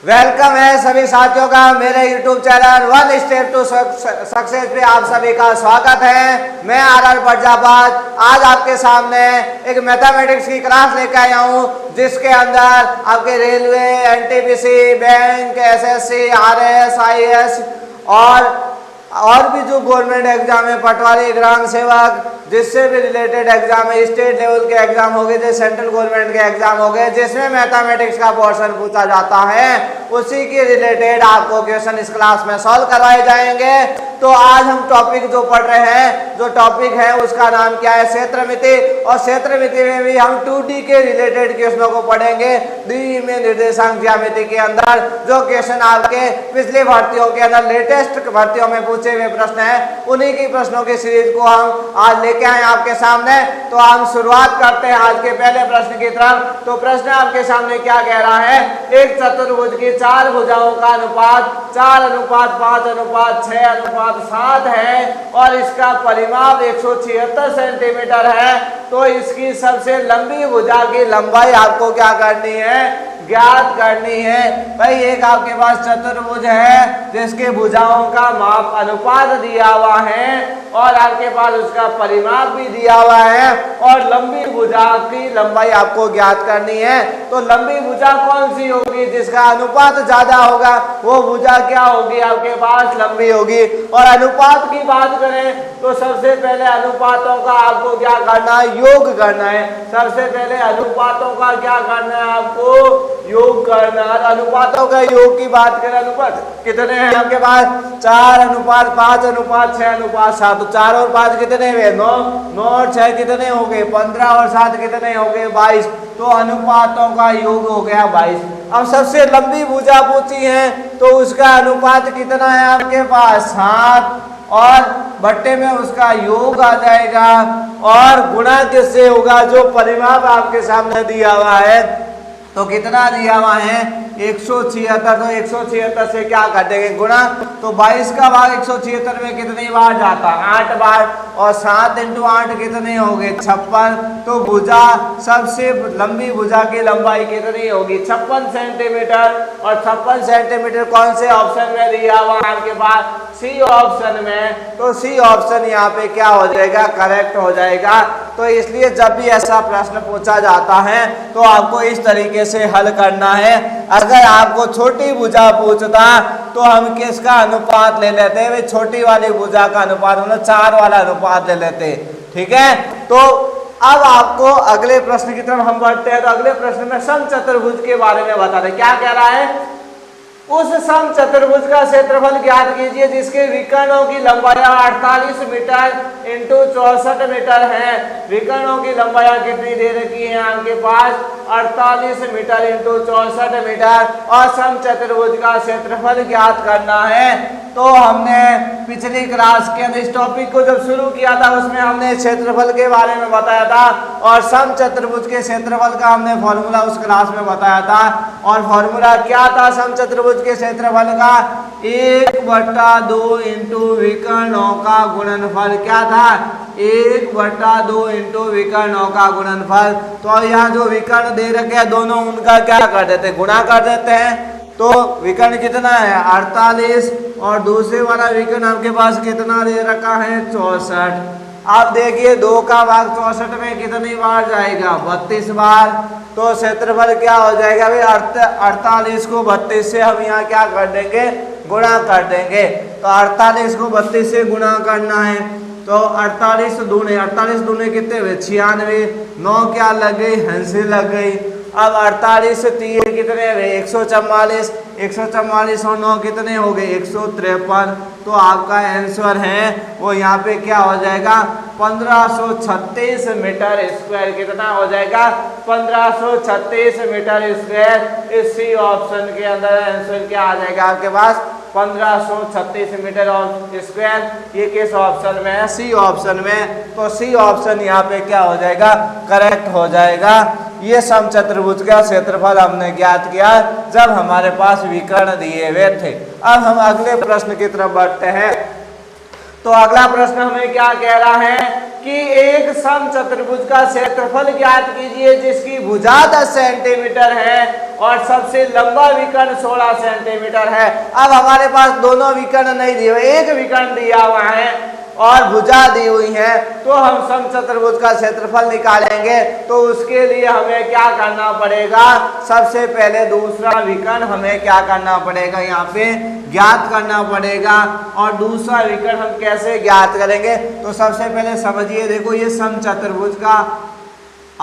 Welcome है सभी साथियों का मेरे YouTube channel one step to success पे आप सभी का स्वागत है। मैं आर प्रजापत आज आपके सामने एक मैथमेटिक्स की क्लास लेकर आया हूँ, जिसके अंदर आपके railway, NTPC, bank, SSC, RS, IAS और भी जो गवर्नमेंट एग्जाम है, पटवारी, ग्राम सेवक, जिससे भी रिलेटेड एग्जाम है, स्टेट लेवल के एग्जाम हो गए, जैसे सेंट्रल गवर्नमेंट के एग्जाम हो गए, जिसमें मैथमेटिक्स का पोर्शन पूछा जाता है, उसी के रिलेटेड आपको क्वेश्चन इस क्लास में सॉल्व करवाए जाएंगे। तो आज हम टॉपिक जो पढ़ रहे हैं, जो टॉपिक है उसका नाम क्या है, क्षेत्रमिति। और क्षेत्रमिति में भी हम 2D के रिलेटेड क्वेश्चनों को पढ़ेंगे। द्विमीय निर्देशांक ज्यामिति के अंदर जो क्वेश्चन आपके पिछली भर्तियों के अंदर, लेटेस्ट भर्तियों में पूछे हुए प्रश्न है, उन्हीं की प्रश्नों की सीरीज को हम आज लेके आए आपके सामने। तो हम शुरुआत करते हैं आज के पहले प्रश्न की तरफ। तो प्रश्न आपके सामने क्या कह रहा है, एक चतुर्भुज की 4 भुजाओं का अनुपात 4:5:6:7 है और इसका परिमाप 176 सेंटीमीटर है। तो इसकी सबसे लंबी भुजा की लंबाई आपको क्या करनी है, ज्ञात करनी है। भाई एक आपके पास चतुर्भुज है जिसके भुजाओं का माप अनुपात दिया हुआ है और आपके पास उसका परिमाप भी दिया हुआ है और लंबी भुजा की लंबाई आपको ज्ञात करनी है। तो लंबी भुजा कौन सी होगी, जिसका अनुपात ज्यादा होगा वो भुजा क्या होगी, आपके पास लंबी होगी। और अनुपात की बात करें तो सबसे पहले अनुपातों का आपको क्या करना है, योग करना है। सबसे पहले अनुपातों का क्या करना है, आपको योग करना है। अनुपातों का योग की बात करें, अनुपात कितने हैं आपके पास, 4:5:6:7। तो 4 और 5 कितने हुए, 9, 9 और 6 कितने हो गए, 15 और 7 कितने हो गए, 22। तो अनुपातों का योग हो गया 22। अब सबसे लंबी भुजा पूछी है तो उसका अनुपात कितना है आपके पास, 7 और बट्टे में उसका योग आ जाएगा और गुणा किससे होगा, जो परिमाप आपके सामने दिया हुआ है। तो कितना दिया हुआ है, 176। तो 176 से क्या कर देंगे, गुणा। तो 22 का भाग 176 में कितनी बार जाता, 8 बार। और 7 × 8 कितने हो गए, 56। तो भुजा, सबसे लंबी भुजा की लंबाई कितनी होगी, 56 सेंटीमीटर। और 56 सेंटीमीटर कौन से ऑप्शन में दिया हुआ आपके पास, सी ऑप्शन में। तो सी ऑप्शन यहाँ पे क्या हो जाएगा, करेक्ट हो जाएगा। तो इसलिए जब भी ऐसा प्रश्न पूछा जाता है तो आपको इस तरीके से हल करना है। अगर आपको छोटी भुजा पूछता तो हम किसका अनुपात ले लेते हैं, छोटी वाली भुजा का अनुपात, मतलब 4 वाला अनुपात ले लेते, ठीक है। तो अब आपको अगले प्रश्न की तरफ हम बढ़ते हैं। तो अगले प्रश्न में समचतुर्भुज के बारे में बता दें, क्या कह रहा है, उस समचतुर्भुज का क्षेत्रफल ज्ञात कीजिए जिसके विकर्णों की लंबाई 48 मीटर × 64 मीटर है। विकर्णों की लंबाई कितनी दे रखी है आपके पास, 48 मीटर × 64 मीटर और समचतुर्भुज का क्षेत्रफल ज्ञात करना है। तो हमने पिछली क्लास के अंदर इस टॉपिक को जब शुरू किया था उसमें हमने क्षेत्रफल के बारे में बताया था और समचतुर्भुज के क्षेत्रफल का हमने फॉर्मूला उस क्लास में बताया था। और फॉर्मूला क्या था समचतुर्भुज के क्षेत्रफल का, 1/2 × विकर्णों का गुणनफल। क्या था, 1/2 × विकर्णों का गुणनफल। तो यहाँ जो विकर्ण दे रखे हैं दोनों, उनका क्या कर देते हैं, गुणा कर देते हैं। तो विकर्ण कितना है, 48 और दूसरे वाला विकर्ण आपके पास कितना दे रखा है, 64। आप देखिए 2 का भाग 64 में कितनी बार जाएगा, 32 बार। तो क्षेत्रफल क्या हो जाएगा भाई, 48 को 32 से हम यहाँ क्या कर देंगे, गुणा कर देंगे। तो 48 को 32 से गुणा करना है। तो 48 दूने कितने हुए, 96। 9 क्या लग गई, हंसी लग गई। अब 48 से 3 कितने हुए, 144। 144 और 9 कितने हो गए, 153। तो आपका आंसर है वो यहाँ पे क्या हो जाएगा, 1536 मीटर स्क्वायर। कितना हो जाएगा, 1536 मीटर स्क्वायर। इस सी ऑप्शन के अंदर आंसर क्या आ जाएगा आपके पास, 1536 मीटर स्क्वायर। ये किस ऑप्शन में है, सी ऑप्शन में। तो सी ऑप्शन यहाँ पे क्या हो जाएगा, करेक्ट हो जाएगा। ये समचतुर्भुज का क्षेत्रफल हमने ज्ञात किया जब हमारे पास विकर्ण दिए हुए थे। अब हम अगले प्रश्न की तरफ बढ़ते हैं। तो अगला प्रश्न हमें क्या कह रहा है, कि एक समचतुर्भुज का क्षेत्रफल ज्ञात कीजिए जिसकी भुजा 10 सेंटीमीटर है और सबसे लंबा विकर्ण 16 सेंटीमीटर है। अब हमारे पास दोनों विकर्ण नहीं दिए हुए, एक विकर्ण दिया हुआ है और भुजा दी हुई है, तो हम समचतुर्भुज का क्षेत्रफल निकालेंगे। तो उसके लिए हमें क्या करना पड़ेगा, सबसे पहले दूसरा विकर्ण हमें क्या करना पड़ेगा, यहाँ पे ज्ञात करना पड़ेगा। और दूसरा विकर्ण हम कैसे ज्ञात करेंगे, तो सबसे पहले समझिए, देखो ये समचतुर्भुज का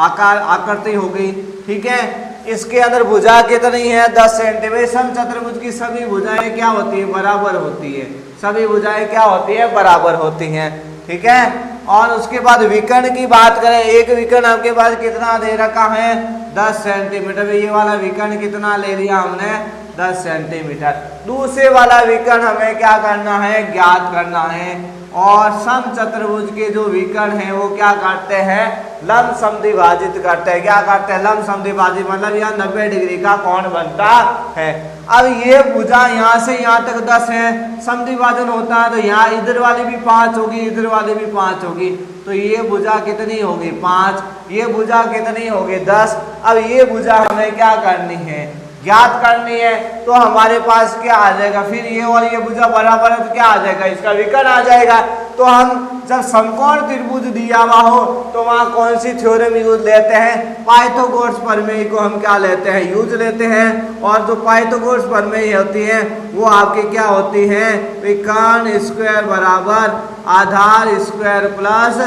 आकार आकृति हो गई, ठीक है। इसके अंदर भुजा कितनी है, 10 सेंटीमीटर। समचतुर्भुज की सभी भुजाएं क्या होती है, बराबर होती है। सभी भुजाएं क्या होती है, बराबर होती हैं, ठीक है। और उसके बाद विकर्ण की बात करें, एक विकर्ण आपके पास कितना दे रखा है, 10 सेंटीमीटर। ये वाला विकर्ण कितना ले लिया हमने, 10 सेंटीमीटर। दूसरे वाला विकर्ण हमें क्या करना है, ज्ञात करना है। और समचतुर्भुज के जो विकर्ण है वो क्या करते हैं, लंब समद्विभाजित करते हैं। क्या करते हैं, लंब समद्विभाजित, मतलब यहाँ 90 डिग्री का कोण बनता है। अब ये भुजा यहाँ से यहाँ तक 10 है, समद्विभाजन होता है तो यहाँ इधर वाली भी 5 होगी, इधर वाली भी 5 होगी, तो ये भुजा कितनी होगी, 5। ये भुजा कितनी होगी, 10। अब ये भुजा हमें क्या करनी है, ज्ञात करनी है। तो हमारे पास क्या आ जाएगा, फिर ये और ये भुजा बराबर है तो क्या आ जाएगा, इसका विकर्ण आ जाएगा। तो हम जब समकोण त्रिभुज दिया हुआ हो तो वहां कौन सी थ्योरम यूज लेते हैं, पाइथागोरस प्रमेय को हम क्या लेते हैं, यूज लेते हैं। और जो पाइथागोरस प्रमेय होती है वो आपकी क्या होती है, विकर्ण स्क्वायर बराबर आधार स्क्वायर प्लस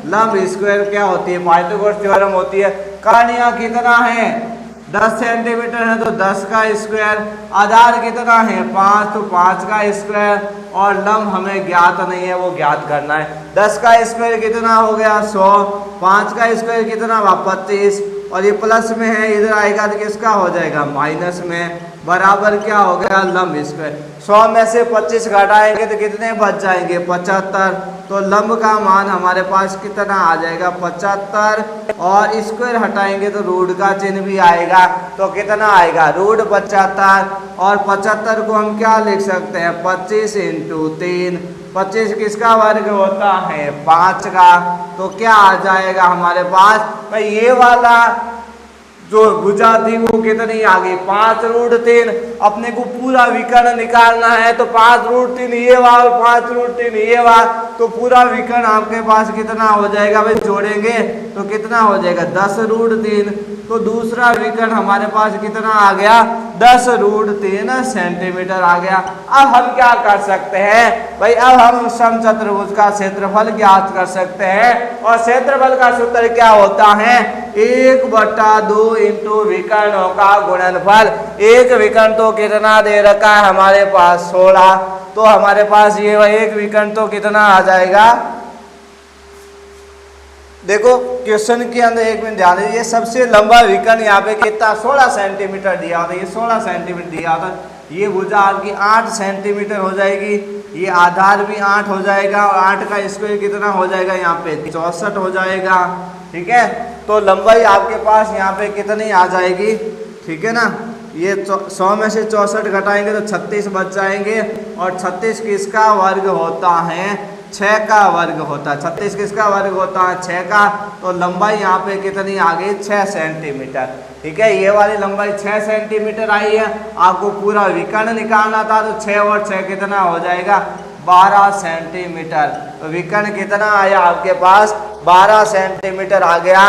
लंब स्क्वायर क्या होती है, पाइथागोरस थ्योरम होती है। कर्ण यहाँ कितना है, 10 सेंटीमीटर है तो 10 का स्क्वायर, आधार कितना है 5 तो 5 का स्क्वायर, और लंब हमें ज्ञात नहीं है, वो ज्ञात करना है। 10 का स्क्वायर कितना हो गया 100, 5 का स्क्वायर कितना हुआ 25, और ये प्लस में है, इधर आएगा तो किसका हो जाएगा माइनस में, बराबर क्या हो गया लंब स्क्वायर। 100 में से 25 घटाएंगे तो कितने बच जाएंगे 75, तो लंब का मान हमारे पास कितना आ जाएगा 75, और स्क्वायर हटाएंगे तो रूट का चिन्ह भी आएगा, तो कितना आएगा रूट 75। और 75 को हम क्या लिख सकते हैं, 25 × 3, 25 किसका वर्ग होता है 5 का, तो क्या आ जाएगा हमारे पास भाई, ये वाला जो भुजा थी वो कितनी आ गई 5√3। अपने को पूरा विकर्ण निकालना है तो 5√3 ये वाला, 5√3 ये वाला, तो पूरा विकर्ण आपके पास कितना हो जाएगा भाई, जोड़ेंगे तो कितना हो जाएगा 10√3। तो दूसरा विकर्ण हमारे पास कितना आ गया 10√3 सेंटीमीटर आ गया। अब हम क्या कर सकते हैं भाई, अब हम समचतुर्भुज का क्षेत्रफल ज्ञात कर सकते हैं। और क्षेत्रफल का सूत्र क्या होता है, 1/2 इंटू विकर्णों का गुणनफल। एक विकर्ण तो कितना दे रखा है हमारे पास 16, तो हमारे पास ये एक विकर्ण तो कितना आ जाएगा, देखो क्वेश्चन के अंदर एक मिनट ध्यान दीजिए, सबसे लंबा विकर्ण यहाँ पे कितना 16 सेंटीमीटर दिया होता है, ये 16 सेंटीमीटर दिया होता है। ये भुजा आपकी 8 सेंटीमीटर हो जाएगी, ये आधार भी 8 हो जाएगा, और 8 का स्क्वायर कितना हो जाएगा यहाँ पे 64 हो जाएगा, ठीक है। तो लंबाई आपके पास यहाँ पे कितनी आ जाएगी, ठीक है ना। ये 100 में से 64 घटाएंगे तो 36 बच जाएंगे, और 36 किसका वर्ग होता है 6 का वर्ग होता है। 36 किसका वर्ग होता है 6 का, तो लंबाई यहाँ पे कितनी आ गई 6 सेंटीमीटर, ठीक है। ये वाली लंबाई 6 सेंटीमीटर आई है। आपको पूरा विकर्ण निकालना था तो 6 और 6 कितना हो जाएगा 12 सेंटीमीटर। तो विकर्ण कितना आया आपके पास 12 सेंटीमीटर आ गया।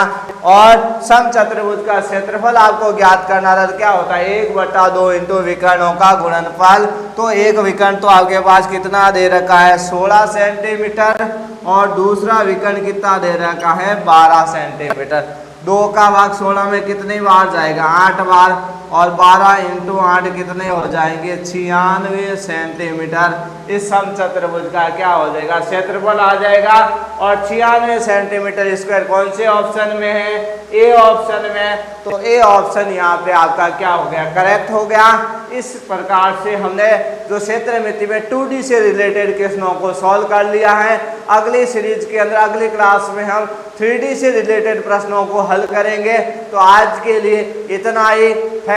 और समचतुर्भुज का क्षेत्रफल आपको ज्ञात करना था तो क्या होता है 1/2 इंटू विकर्णों का गुणनफल। तो एक विकर्ण तो आपके पास कितना दे रखा है 16 सेंटीमीटर, और दूसरा विकर्ण कितना दे रखा है 12 सेंटीमीटर। 2 का भाग 16 में कितनी बार जाएगा 8 बार, और 12 × 8 कितने हो जाएंगे 96 सेंटीमीटर। इस समचतुर्भुज का क्या हो जाएगा क्षेत्रफल आ जाएगा। और 96 सेंटीमीटर स्क्वायर कौन से ऑप्शन में है, ए ऑप्शन में। तो ए ऑप्शन यहाँ पे आपका क्या हो गया करेक्ट हो गया। इस प्रकार से हमने जो क्षेत्रमिति में 2D से रिलेटेड क्वेश्चनों को सॉल्व कर लिया है। अगली सीरीज के अंदर अगली क्लास में हम 3D से रिलेटेड प्रश्नों को हल करेंगे। तो आज के लिए इतना ही।